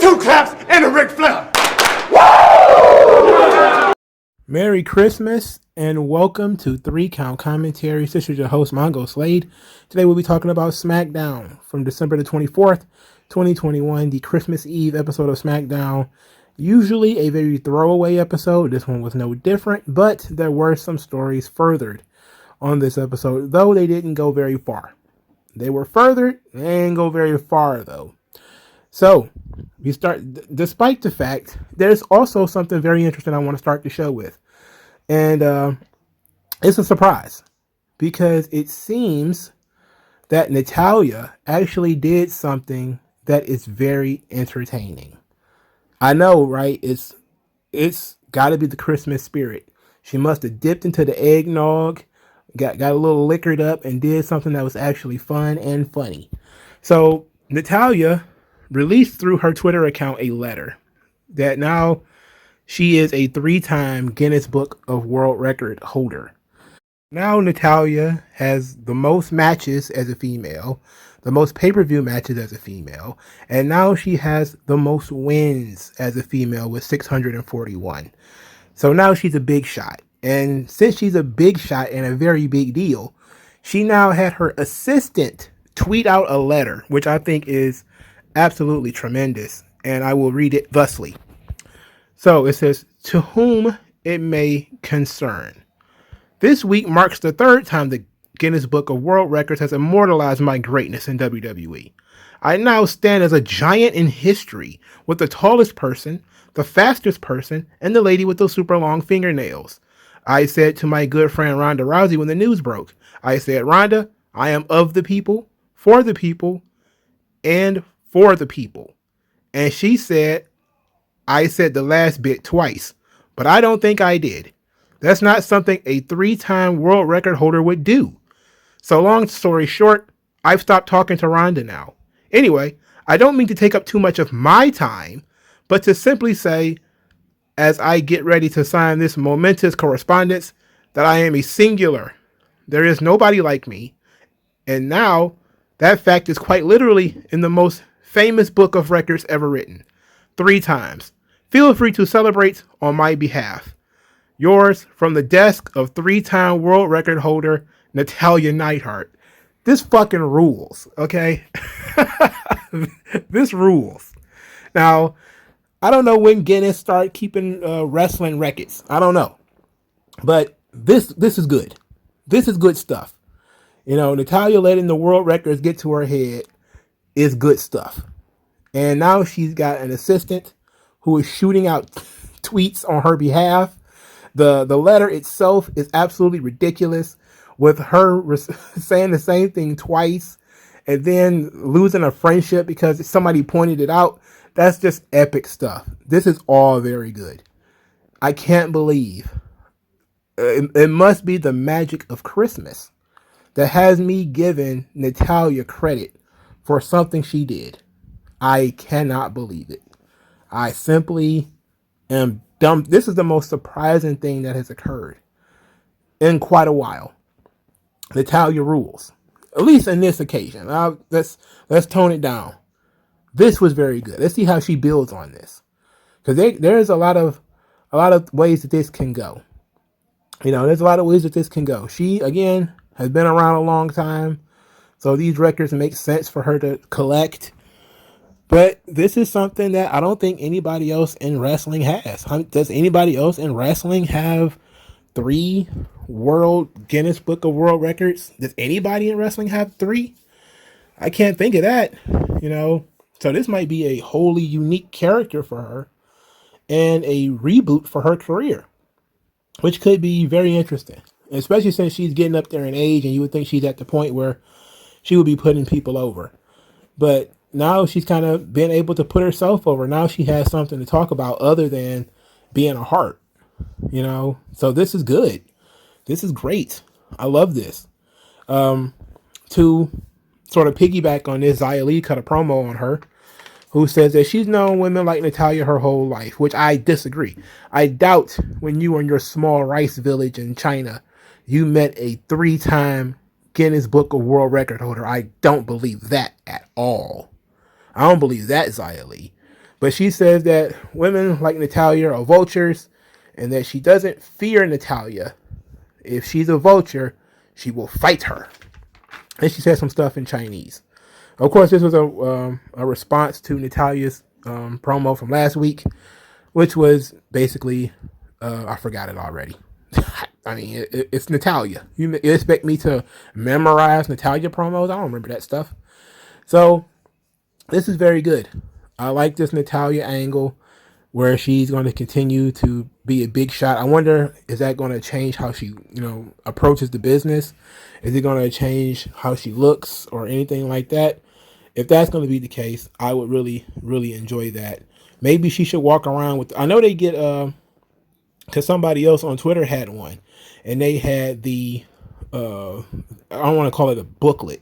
2 claps, and a Ric Flair. Merry Christmas and welcome to 3 Count Commentaries. This is your host, MagMongoSlade. Today we'll be talking about Smackdown from December the 24th, 2021, the Christmas Eve episode of Smackdown. Usually a very throwaway episode. This one was no different, but there were some stories furthered on this episode, though they didn't go very far. They were furthered, they didn't go very far though. So, we start, despite the fact, there's also something very interesting I want to start the show with. And it's a surprise, because it seems that Natalya actually did something that is very entertaining. I know, right? It's got to be the Christmas spirit. She must have dipped into the eggnog, got a little liquored up, and did something that was actually fun and funny. So, Natalya released through her Twitter account a letter that now she is a 3-time Guinness Book of World Record holder. Now Natalya has the most matches as a female, the most pay-per-view matches as a female, and now she has the most wins as a female with 641. So now she's a big shot. And since she's a big shot and a very big deal, she now had her assistant tweet out a letter, which I think is absolutely tremendous, and I will read it thusly. So it says, "To whom it may concern. This week marks the 3rd time the Guinness Book of World Records has immortalized my greatness in WWE. I now stand as a giant in history with the tallest person, the fastest person, and the lady with those super long fingernails. I said to my good friend Ronda Rousey when the news broke, I said, Ronda, I am of the people, for the people, and for the people. And she said, I said the last bit twice, but I don't think I did. That's not something a 3-time world record holder would do. So long story short, I've stopped talking to Ronda now. Anyway, I don't mean to take up too much of my time, but to simply say, as I get ready to sign this momentous correspondence, that I am a singular. There is nobody like me. And now that fact is quite literally in the most famous book of records ever written. 3 times. Feel free to celebrate on my behalf. Yours from the desk of 3-time world record holder Natalya Neidhart." This fucking rules, okay? This rules. Now, I don't know when Guinness start keeping wrestling records. I don't know. But this is good. This is good stuff. You know, Natalya letting the world records get to her head is good stuff. And now she's got an assistant who is shooting out tweets on her behalf. The letter itself is absolutely ridiculous, with her saying the same thing twice and then losing a friendship because somebody pointed it out. That's just epic stuff. This is all very good. I can't believe it must be the magic of Christmas that has me giving Natalya credit for something she did. I cannot believe it. I simply am dumb. This is the most surprising thing that has occurred in quite a while. Natalya rules. At least in this occasion. Let's tone it down. This was very good. Let's see how she builds on this. Because there's a lot of ways that this can go. You know, there's a lot of ways that this can go. She, again, has been around a long time. So these records make sense for her to collect. But this is something that I don't think anybody else in wrestling has. Does anybody else in wrestling have 3 World Guinness Book of World Records? Does anybody in wrestling have 3? I can't think of that, you know. So this might be a wholly unique character for her and a reboot for her career, which could be very interesting, especially since she's getting up there in age and you would think she's at the point where she would be putting people over. But now she's kind of been able to put herself over. Now she has something to talk about other than being a heart, you know. So this is good. This is great. I love this. To sort of piggyback on this, Xia Li cut a promo on her, who says that she's known women like Natalya her whole life, which I disagree. I doubt when you were in your small rice village in China, you met a 3-time Guinness Book of World Record holder. I don't believe that at all. I don't believe that, Xia Li. But she says that women like Natalya are vultures and that she doesn't fear Natalya. If she's a vulture, she will fight her. And she said some stuff in Chinese. Of course, this was a response to Natalya's promo from last week, which was basically, I forgot it already. I mean, it's Natalya. You expect me to memorize Natalya promos? I don't remember that stuff. So, this is very good. I like this Natalya angle where she's going to continue to be a big shot. I wonder, is that going to change how she, approaches the business? Is it going to change how she looks or anything like that? If that's going to be the case, I would really, really enjoy that. Maybe she should walk around with, I know they get, because somebody else on Twitter had one, and they had the, I don't want to call it a booklet,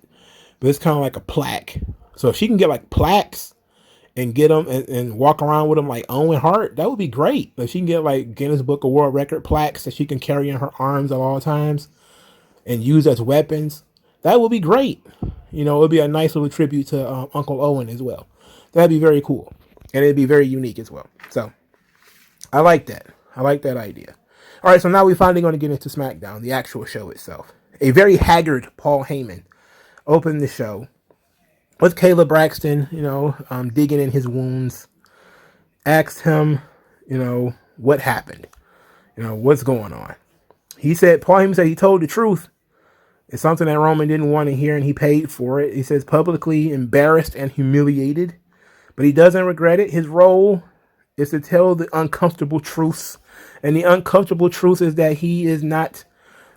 but it's kind of like a plaque. So if she can get like plaques and get them and walk around with them like Owen Hart, that would be great. If she can get like Guinness Book of World Record plaques that she can carry in her arms at all times and use as weapons, that would be great. It would be a nice little tribute to Uncle Owen as well. That'd be very cool. And it'd be very unique as well. So, I like that. I like that idea. All right, so now we're finally going to get into SmackDown, the actual show itself. A very haggard Paul Heyman opened the show with Kayla Braxton, digging in his wounds. Asked him, what happened? What's going on? Paul Heyman said he told the truth. It's something that Roman didn't want to hear, and he paid for it. He says publicly embarrassed and humiliated, but he doesn't regret it. His role is to tell the uncomfortable truths, and the uncomfortable truth is that he is not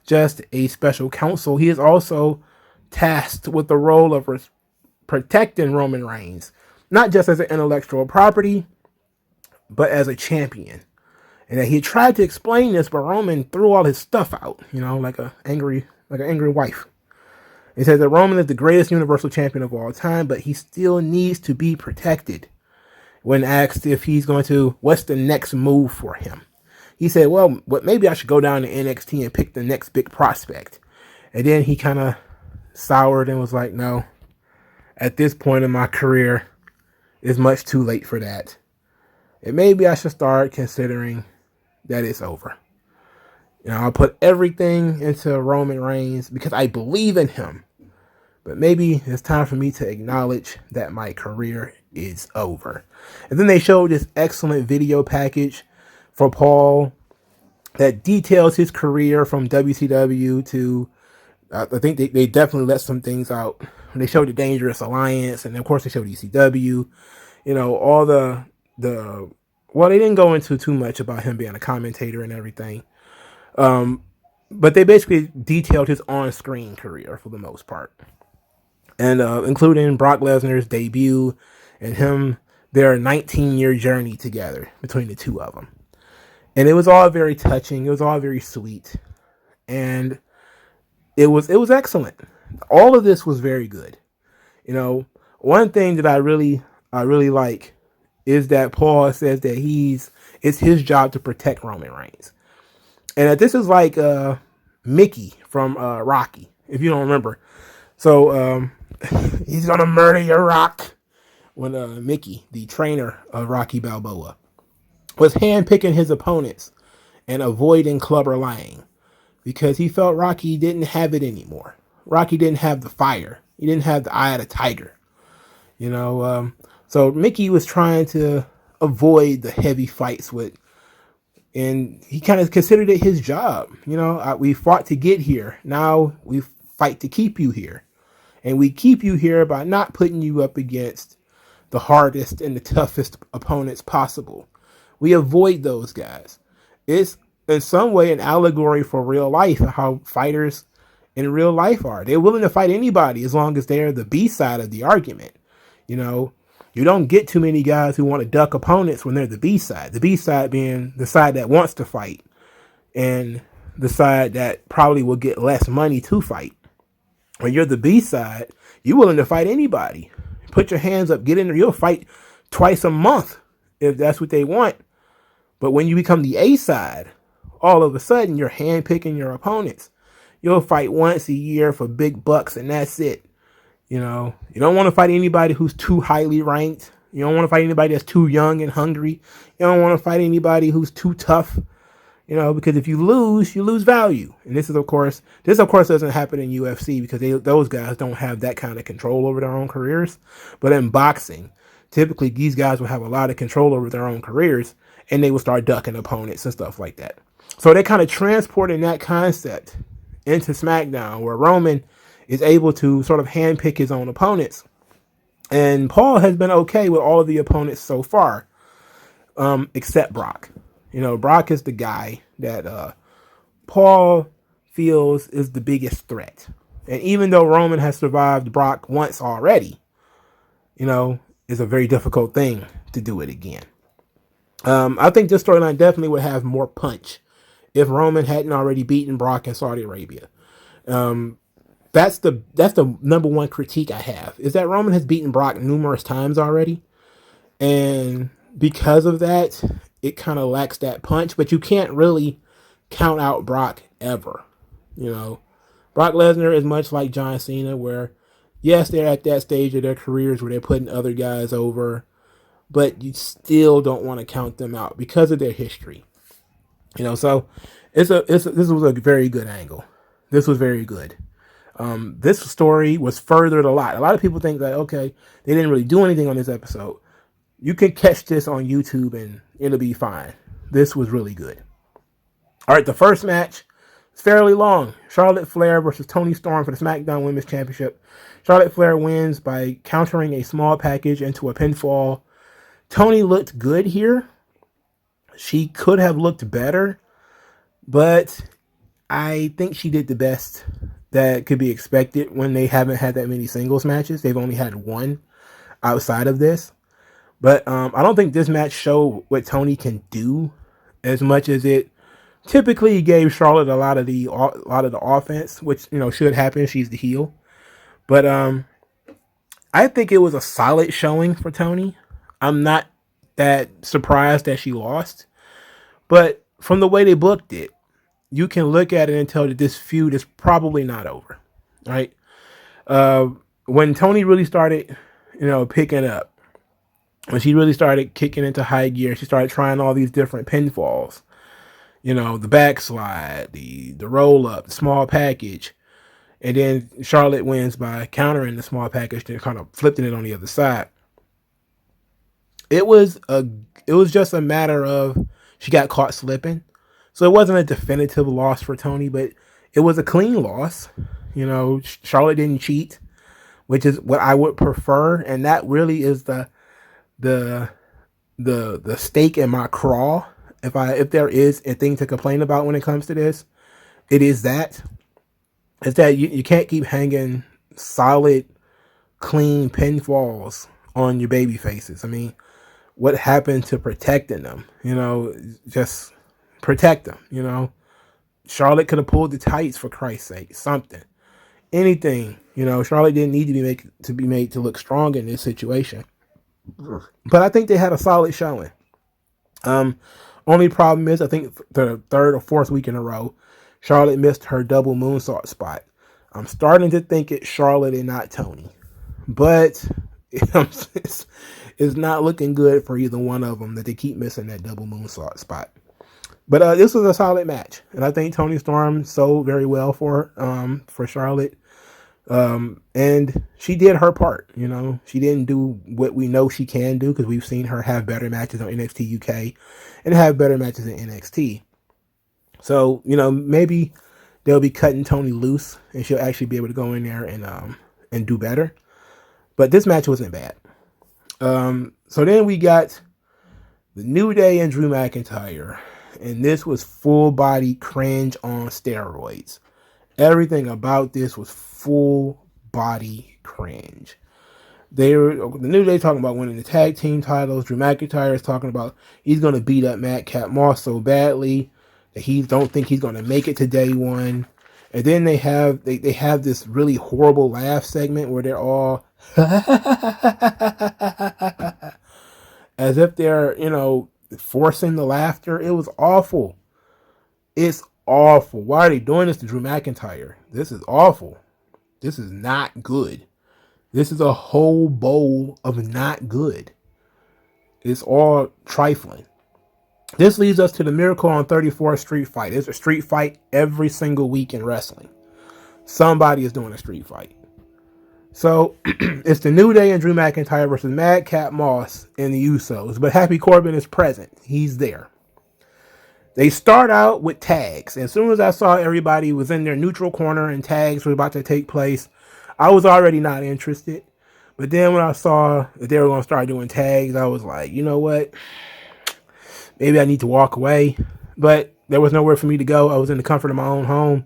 just a special counsel. He is also tasked with the role of protecting Roman Reigns, not just as an intellectual property, but as a champion. And that he tried to explain this, but Roman threw all his stuff out, like an angry wife. He says that Roman is the greatest Universal Champion of all time, but he still needs to be protected. When asked if he's what's the next move for him? He said, well, maybe I should go down to NXT and pick the next big prospect. And then he kind of soured and was like, no, at this point in my career, it's much too late for that. And maybe I should start considering that it's over. I'll put everything into Roman Reigns because I believe in him. But maybe it's time for me to acknowledge that my career is over. And then they showed this excellent video package for Paul that details his career from WCW to, I think they definitely let some things out. They showed the Dangerous Alliance, and of course they showed ECW. All well, they didn't go into too much about him being a commentator and everything. But they basically detailed his on-screen career for the most part. And including Brock Lesnar's debut and their 19-year journey together between the two of them. And it was all very touching. It was all very sweet. And it was excellent. All of this was very good. One thing that I really like is that Paul says that it's his job to protect Roman Reigns. And that this is like Mickey from Rocky, if you don't remember. So he's going to murder your Rock. When Mickey, the trainer of Rocky Balboa, was handpicking his opponents and avoiding Clubber Lang because he felt Rocky didn't have it anymore. Rocky didn't have the fire. He didn't have the eye of the tiger. So Mickey was trying to avoid the heavy fights and he kind of considered it his job. We fought to get here. Now we fight to keep you here. And we keep you here by not putting you up against the hardest and the toughest opponents possible. We avoid those guys. It's in some way an allegory for real life and how fighters in real life are. They're willing to fight anybody as long as they're the B side of the argument. You don't get too many guys who want to duck opponents when they're the B side. The B side being the side that wants to fight and the side that probably will get less money to fight. When you're the B side, you're willing to fight anybody. Put your hands up, get in there. You'll fight twice a month if that's what they want. But when you become the A side, all of a sudden you're handpicking your opponents. You'll fight once a year for big bucks and that's it. You don't want to fight anybody who's too highly ranked. You don't want to fight anybody that's too young and hungry. You don't want to fight anybody who's too tough. Because if you lose value. And this of course doesn't happen in UFC because those guys don't have that kind of control over their own careers. But in boxing, typically these guys will have a lot of control over their own careers and they will start ducking opponents and stuff like that. So they're kind of transporting that concept into SmackDown where Roman is able to sort of handpick his own opponents. And Paul has been okay with all of the opponents so far, except Brock. Brock is the guy that Paul feels is the biggest threat. And even though Roman has survived Brock once already, it's a very difficult thing to do it again. I think this storyline definitely would have more punch if Roman hadn't already beaten Brock in Saudi Arabia. That's the number one critique I have, is that Roman has beaten Brock numerous times already. And because of that, it kind of lacks that punch, but you can't really count out Brock ever. Brock Lesnar is much like John Cena, where yes, they're at that stage of their careers where they're putting other guys over, but you still don't want to count them out because of their history. So this was a very good angle. This was very good. This story was furthered a lot. A lot of people think that, okay, they didn't really do anything on this episode. You can catch this on YouTube and it'll be fine. This was really good. All right, the first match is fairly long. Charlotte Flair versus Toni Storm for the SmackDown Women's Championship. Charlotte Flair wins by countering a small package into a pinfall. Toni looked good here. She could have looked better, but I think she did the best that could be expected when they haven't had that many singles matches. They've only had one outside of this. But I don't think this match showed what Toni can do as much as it typically gave Charlotte a lot of the offense, which should happen. She's the heel. But I think it was a solid showing for Toni. I'm not that surprised that she lost. But from the way they booked it, you can look at it and tell that this feud is probably not over. Right? When Toni really started, picking up, when she really started kicking into high gear, she started trying all these different pinfalls. The backslide, the roll up, the small package. And then Charlotte wins by countering the small package and kind of flipping it on the other side. It was just a matter of she got caught slipping. So it wasn't a definitive loss for Toni, but it was a clean loss. Charlotte didn't cheat, which is what I would prefer. And that really is the stake in my craw. If there is a thing to complain about when it comes to this, it is that. It's that you can't keep hanging solid, clean pinfalls on your baby faces. I mean, what happened to protecting them? Just protect them. Charlotte could have pulled the tights, for Christ's sake. Something. Anything. Charlotte didn't need to be made to look strong in this situation. But I think they had a solid showing. Only problem is, I think the third or fourth week in a row, Charlotte missed her double moonsault spot. I'm starting to think it's Charlotte and not Toni. But it's not looking good for either one of them that they keep missing that double moonsault spot. But this was a solid match. And I think Toni Storm sold very well for Charlotte. And she did her part. She didn't do what we know she can do, because we've seen her have better matches on NXT UK and have better matches in NXT. So, maybe they'll be cutting Toni loose and she'll actually be able to go in there and do better. But this match wasn't bad. So then we got the New Day and Drew McIntyre, and this was full body cringe on steroids. Everything about this was full body cringe. The New Day talking about winning the tag team titles. Drew McIntyre is talking about he's going to beat up Madcap Moss so badly that he don't think he's going to make it to day one. And then they have this really horrible laugh segment where they're all as if they're, forcing the laughter. It was awful. It's awful. Why are they doing this to Drew McIntyre? This is awful. This is not good. This is a whole bowl of not good. It's all trifling. This leads us to the Miracle on 34th Street fight. There's a street fight every single week in wrestling. Somebody is doing a street fight. So it's the New Day and Drew McIntyre versus Madcap Moss and the Usos. But Happy Corbin is present. He's there. They start out with tags. And as soon as I saw everybody was in their neutral corner and tags were about to take place, I was already not interested. But then when I saw that they were going to start doing tags, I was like, you know what? Maybe I need to walk away. But there was nowhere for me to go. I was in the comfort of my own home.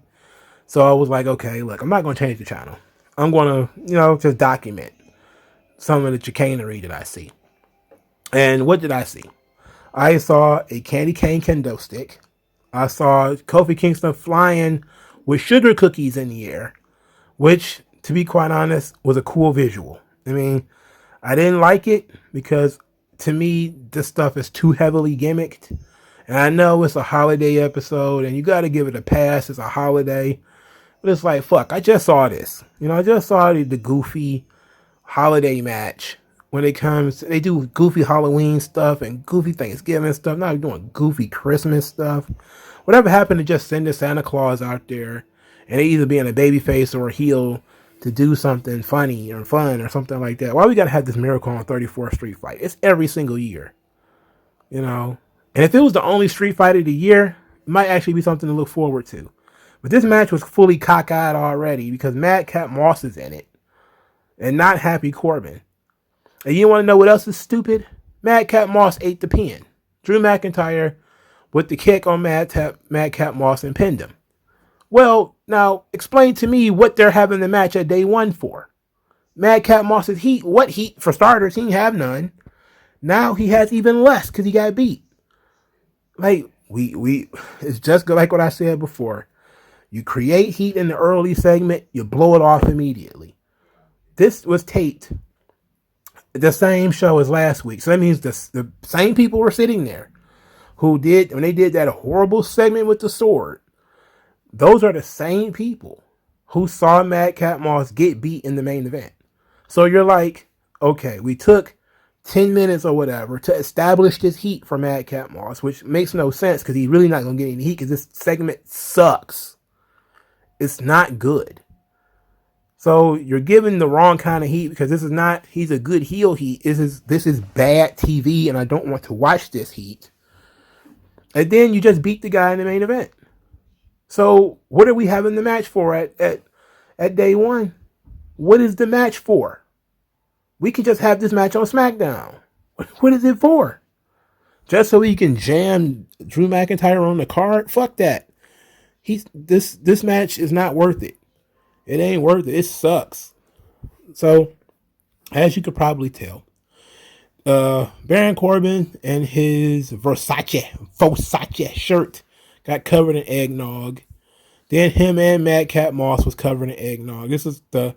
So I was like, okay, look, I'm not going to change the channel. I'm going to, just document some of the chicanery that I see. And what did I see? I saw a candy cane kendo stick. I saw Kofi Kingston flying with sugar cookies in the air, which, to be quite honest, was a cool visual. I mean, I didn't like it because, to me, this stuff is too heavily gimmicked. And I know it's a holiday episode, and you got to give it a pass. It's a holiday. But it's like, fuck, I just saw this. I just saw the goofy holiday match. When it comes, they do goofy Halloween stuff and goofy Thanksgiving stuff. Now they're doing goofy Christmas stuff. Whatever happened to just send the Santa Claus out there and they either being a babyface or a heel to do something funny or fun or something like that? Why we got to have this Miracle on 34th Street fight? It's every single year. And if it was the only street fight of the year, it might actually be something to look forward to. But this match was fully cockeyed already because Madcap Moss is in it and not Happy Corbin. And you want to know what else is stupid? Madcap Moss ate the pin. Drew McIntyre with the kick on Madcap Moss and pinned him. Well, now explain to me what they're having the match at day one for. Madcap Moss's heat. What heat? For starters, he didn't have none. Now he has even less because he got beat. Like, it's just like what I said before. You create heat in the early segment, you blow it off immediately. This was taped the same show as last week. So that means the same people were sitting there when they did that horrible segment with the sword. Those are the same people who saw Madcap Moss get beat in the main event. So you're like, okay, we took 10 minutes or whatever to establish this heat for Madcap Moss, which makes no sense because he's really not going to get any heat because this segment sucks. It's not good. So you're giving the wrong kind of heat because he's a good heel heat. This is bad TV and I don't want to watch this heat. And then you just beat the guy in the main event. So what are we having the match for at day one? What is the match for? We can just have this match on SmackDown. What is it for? Just so we can jam Drew McIntyre on the card? Fuck that. This match is not worth it. It ain't worth it. It sucks. So, as you could probably tell, Baron Corbin and his Versace shirt got covered in eggnog. Then him and Madcap Moss was covered in eggnog. This is the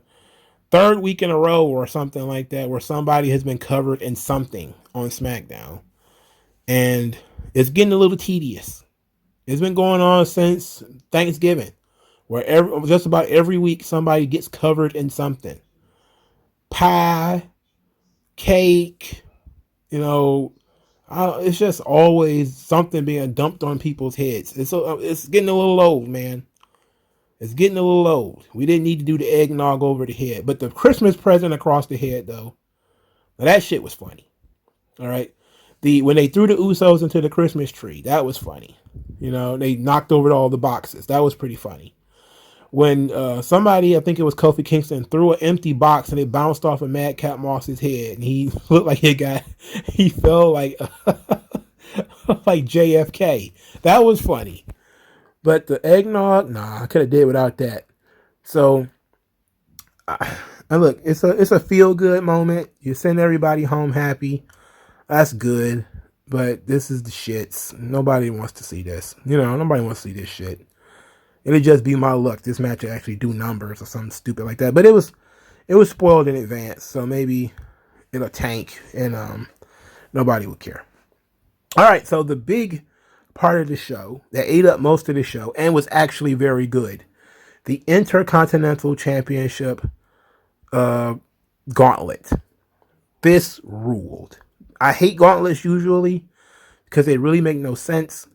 third week in a row or something like that where somebody has been covered in something on SmackDown. And it's getting a little tedious. It's been going on since Thanksgiving, where just about every week somebody gets covered in something. Pie, cake, it's just always something being dumped on people's heads. It's getting a little old, man. It's getting a little old. We didn't need to do the eggnog over the head. But the Christmas present across the head, though, now that shit was funny. All right? When they threw the Usos into the Christmas tree, that was funny. They knocked over all the boxes. That was pretty funny. When somebody, I think it was Kofi Kingston, threw an empty box and it bounced off of Madcap Moss's head. And he looked like he fell like, like JFK. That was funny. But the eggnog, I could have did without that. So, and look, it's a feel good moment. You send everybody home happy. That's good. But this is the shits. Nobody wants to see this. Nobody wants to see this shit. It'll just be my luck. This match will actually do numbers or something stupid like that. But it was spoiled in advance. So maybe it'll tank and nobody will care. All right. So the big part of the show that ate up most of the show and was actually very good. The Intercontinental Championship gauntlet. This ruled. I hate gauntlets usually because they really make no sense,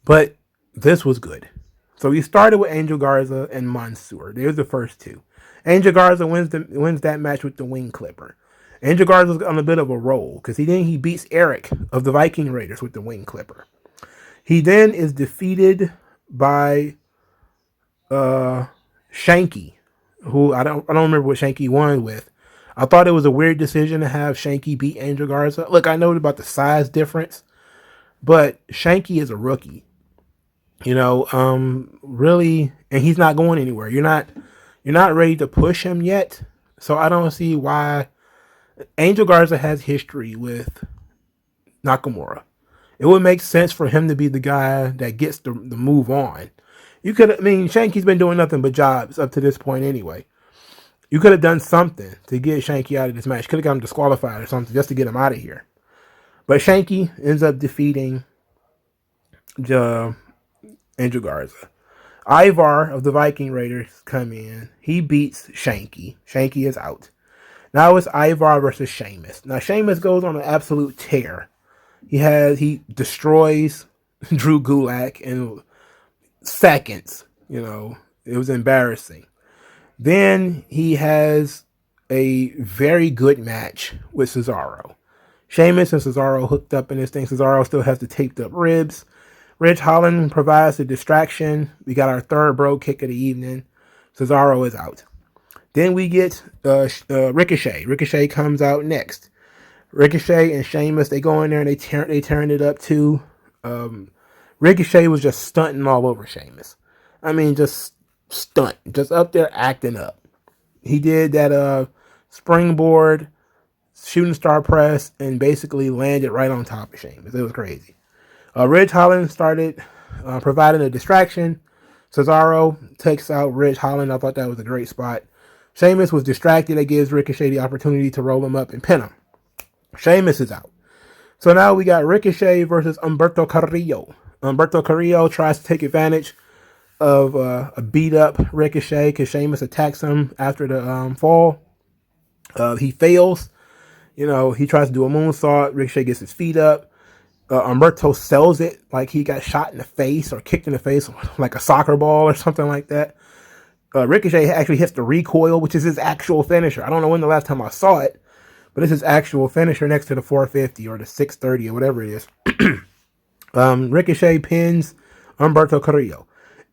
but this was good. So we started with Angel Garza and Mansoor. There's the first two. Angel Garza wins that match with the wing clipper. Angel Garza's on a bit of a roll because he beats Eric of the Viking Raiders with the wing clipper. He then is defeated by Shanky, who I don't remember what Shanky won with. I thought it was a weird decision to have Shanky beat Angel Garza. Look, I know about the size difference, but Shanky is a rookie. Really, and he's not going anywhere. You're not ready to push him yet. So I don't see why. Angel Garza has history with Nakamura. It would make sense for him to be the guy that gets the move on. Shanky's been doing nothing but jobs up to this point anyway. You could have done something to get Shanky out of this match. Could have got him disqualified or something just to get him out of here. But Shanky ends up defeating Angel Garza. Ivar of the Viking Raiders come in. He beats Shanky. Shanky is out. Now it's Ivar versus Sheamus. Now Sheamus goes on an absolute tear. He destroys Drew Gulak in seconds. It was embarrassing. Then he has a very good match with Cesaro. Sheamus and Cesaro hooked up in this thing. Cesaro still has the taped up ribs. Ridge Holland provides the distraction. We got our third bro kick of the evening. Cesaro is out. Then we get Ricochet. Ricochet comes out next. Ricochet and Sheamus, they go in there and they turn it up too. Ricochet was just stunting all over Sheamus. Just stunt. Just up there acting up. He did that springboard shooting star press and basically landed right on top of Sheamus. It was crazy. Ridge Holland started providing a distraction. Cesaro takes out Ridge Holland. I thought that was a great spot. Sheamus was distracted. That gives Ricochet the opportunity to roll him up and pin him. Sheamus is out. So now we got Ricochet versus Umberto Carrillo. Umberto Carrillo tries to take advantage of a beat up Ricochet because Sheamus attacks him after the fall. He fails. He tries to do a moonsault. Ricochet gets his feet up. Umberto sells it like he got shot in the face or kicked in the face like a soccer ball or something like that. Ricochet actually hits the recoil, which is his actual finisher. I don't know when the last time I saw it, but it's his actual finisher next to the 450 or the 630 or whatever it is. Ricochet pins Umberto Carrillo.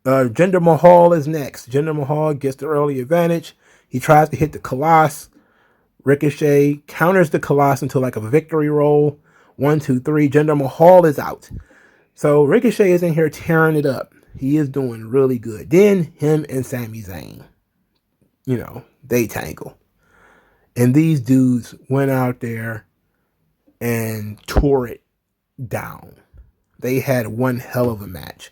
Jinder Mahal is next. Jinder Mahal gets the early advantage. He tries to hit the Colossus. Ricochet counters the Colossus into like a victory roll. 1, 2, 3. Jinder Mahal is out. So Ricochet is in here tearing it up. He is doing really good. Then him and Sami Zayn, they tangle. And these dudes went out there and tore it down. They had one hell of a match.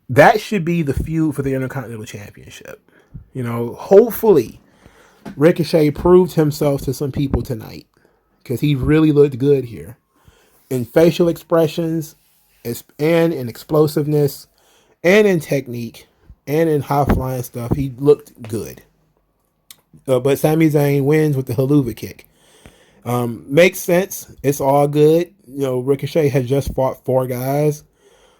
That should be the feud for the Intercontinental Championship. Hopefully Ricochet proved himself to some people tonight because he really looked good here. In facial expressions and in explosiveness and in technique and in high-flying stuff, he looked good. But Sami Zayn wins with the haluva kick. Makes sense. It's all good. Ricochet has just fought 4 guys.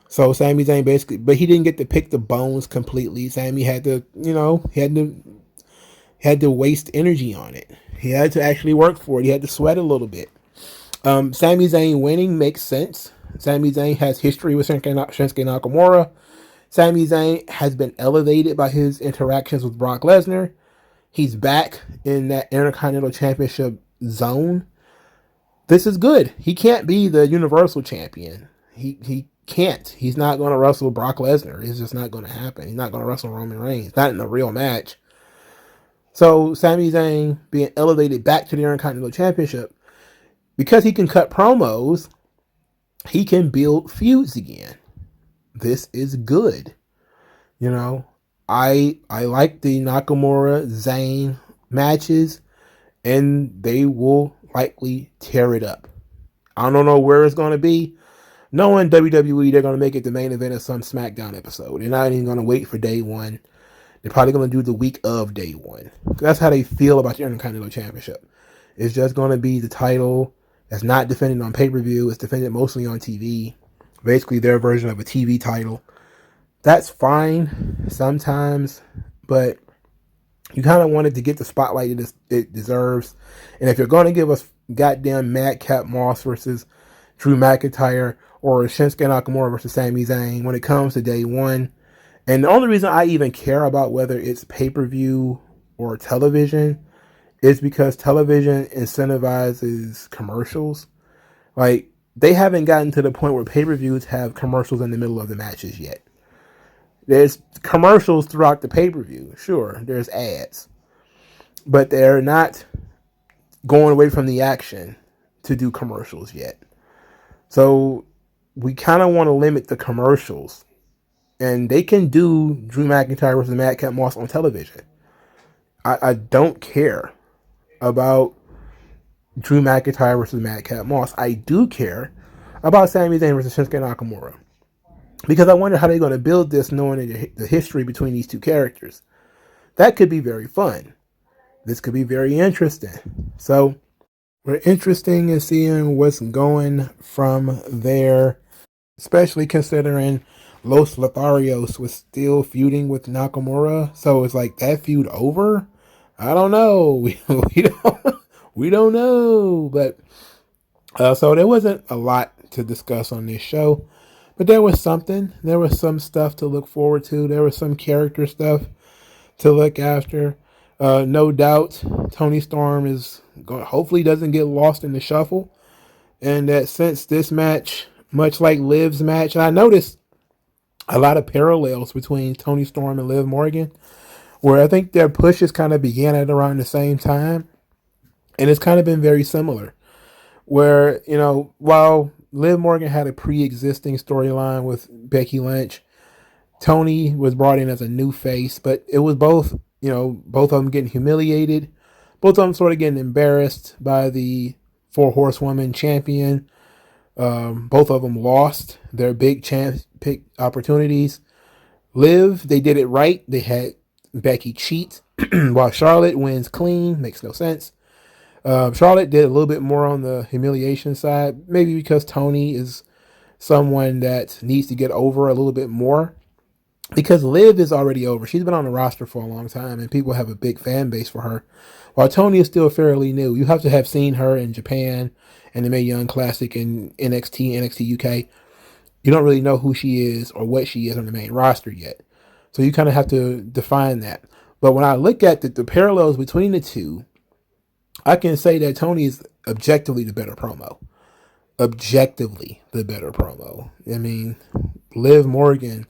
So Sami Zayn basically, but he didn't get to pick the bones completely. Sami had to, had to waste energy on it. He had to actually work for it. He had to sweat a little bit. Sami Zayn winning makes sense. Sami Zayn has history with Shinsuke Nakamura. Sami Zayn has been elevated by his interactions with Brock Lesnar. He's back in that Intercontinental Championship zone. This is good. He can't be the Universal Champion. He can't. He's not going to wrestle Brock Lesnar. It's just not going to happen. He's not going to wrestle Roman Reigns. Not in a real match. So Sami Zayn being elevated back to the Intercontinental Championship, because he can cut promos, he can build feuds again. This is good. I like the Nakamura Zayn matches, and they will likely tear it up. I don't know where it's going to be. Knowing WWE, they're going to make it the main event of some SmackDown episode. They're not even going to wait for day one. They're probably going to do the week of day one. That's how they feel about the Intercontinental Championship. It's just going to be the title that's not defended on pay-per-view. It's defended mostly on TV. Basically their version of a TV title. That's fine sometimes, but you kind of wanted to get the spotlight it deserves. And if you're going to give us goddamn Madcap Moss versus Drew McIntyre or Shinsuke Nakamura versus Sami Zayn when it comes to day one, and the only reason I even care about whether it's pay-per-view or television is because television incentivizes commercials. Like, they haven't gotten to the point where pay-per-views have commercials in the middle of the matches yet. There's commercials throughout the pay-per-view. Sure, there's ads. But they're not going away from the action to do commercials yet. So we kind of want to limit the commercials. And they can do Drew McIntyre versus Madcap Moss on television. I don't care about Drew McIntyre versus Madcap Moss. I do care about Sami Zayn versus Shinsuke Nakamura. Because I wonder how they're going to build this knowing the history between these two characters. That could be very fun. This could be very interesting. So we're interested in seeing what's going from there, especially considering Los Lotharios was still feuding with Nakamura. So it's like that feud over? I don't know. We don't know. But so there wasn't a lot to discuss on this show. But there was something. There was some stuff to look forward to. There was some character stuff to look after. No doubt, Toni Storm is going. Hopefully, doesn't get lost in the shuffle. And that since this match, much like Liv's match, and I noticed a lot of parallels between Toni Storm and Liv Morgan, where I think their pushes kind of began at around the same time, and it's kind of been very similar. Where, while Liv Morgan had a pre-existing storyline with Becky Lynch, Toni was brought in as a new face, but it was both of them getting humiliated, both of them sort of getting embarrassed by the Four Horsewoman champion. Both of them lost their big pick opportunities. Liv, they did it right. They had Becky cheat while Charlotte wins clean. Makes no sense. Charlotte did a little bit more on the humiliation side, maybe because Toni is someone that needs to get over a little bit more. Because Liv is already over. She's been on the roster for a long time, and people have a big fan base for her. While Toni is still fairly new. You have to have seen her in Japan and the Mae Young Classic in NXT UK. You don't really know who she is or what she is on the main roster yet. So you kind of have to define that. But when I look at the parallels between the two, I can say that Toni is objectively the better promo. Objectively the better promo. I mean, Liv Morgan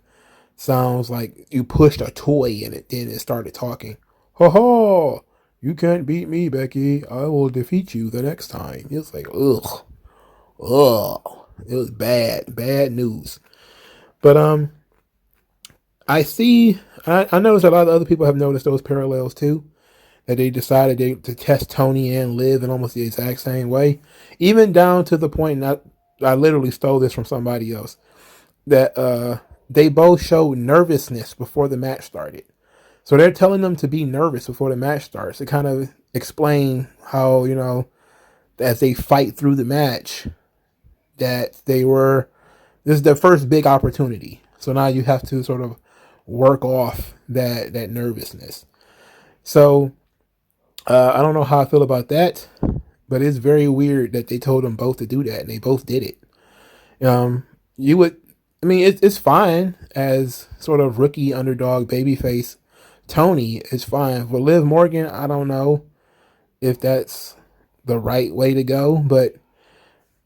sounds like you pushed a toy in it, then it started talking. Ha ha! You can't beat me, Becky. I will defeat you the next time. It's like, ugh. It was bad news. But I noticed a lot of other people have noticed those parallels too. That they decided to test Toni and Liv in almost the exact same way. Even down to the point, and I literally stole this from somebody else, that they both showed nervousness before the match started. So they're telling them to be nervous before the match starts to kind of explain how, as they fight through the match, that this is their first big opportunity. So now you have to sort of work off that nervousness. So I don't know how I feel about that, but it's very weird that they told them both to do that, and they both did it. It's fine as sort of rookie underdog babyface. Toni is fine. For Liv Morgan, I don't know if that's the right way to go, but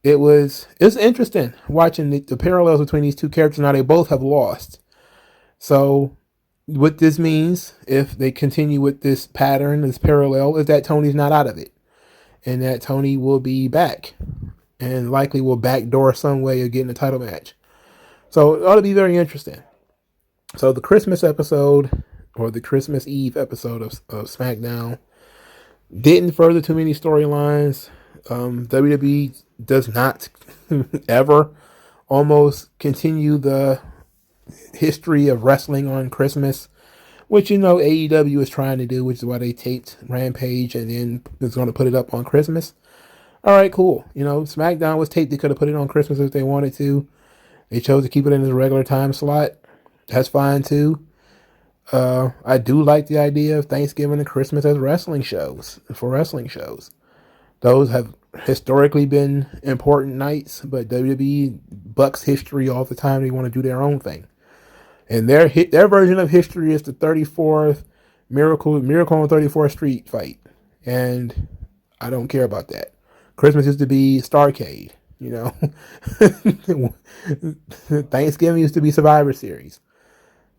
it's interesting watching the parallels between these two characters. Now they both have lost. So what this means, if they continue with this pattern, this parallel, is that Toni's not out of it. And that Toni will be back. And likely will backdoor some way of getting a title match. So it ought to be very interesting. So the Christmas episode, or the Christmas Eve episode of SmackDown, didn't further too many storylines. WWE does not ever almost continue the history of wrestling on Christmas, which AEW is trying to do, which is why they taped Rampage and then is going to put it up on Christmas. All right, cool. SmackDown was taped. They could have put it on Christmas if they wanted to. They chose to keep it in the regular time slot. That's fine too. I do like the idea of Thanksgiving and Christmas as wrestling shows. Those have historically been important nights, but WWE bucks history all the time. They want to do their own thing. And their version of history is the 34th Miracle on 34th Street fight. And I don't care about that. Christmas used to be Starrcade, Thanksgiving used to be Survivor Series.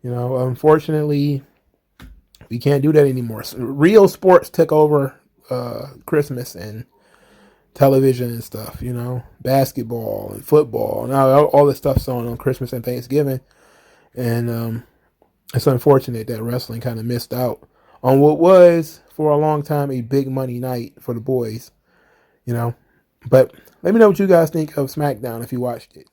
Unfortunately, we can't do that anymore. Real sports took over Christmas and television and stuff, basketball and football and all this stuff's on Christmas and Thanksgiving. And it's unfortunate that wrestling kind of missed out on what was, for a long time, a big money night for the boys, But let me know what you guys think of SmackDown if you watched it.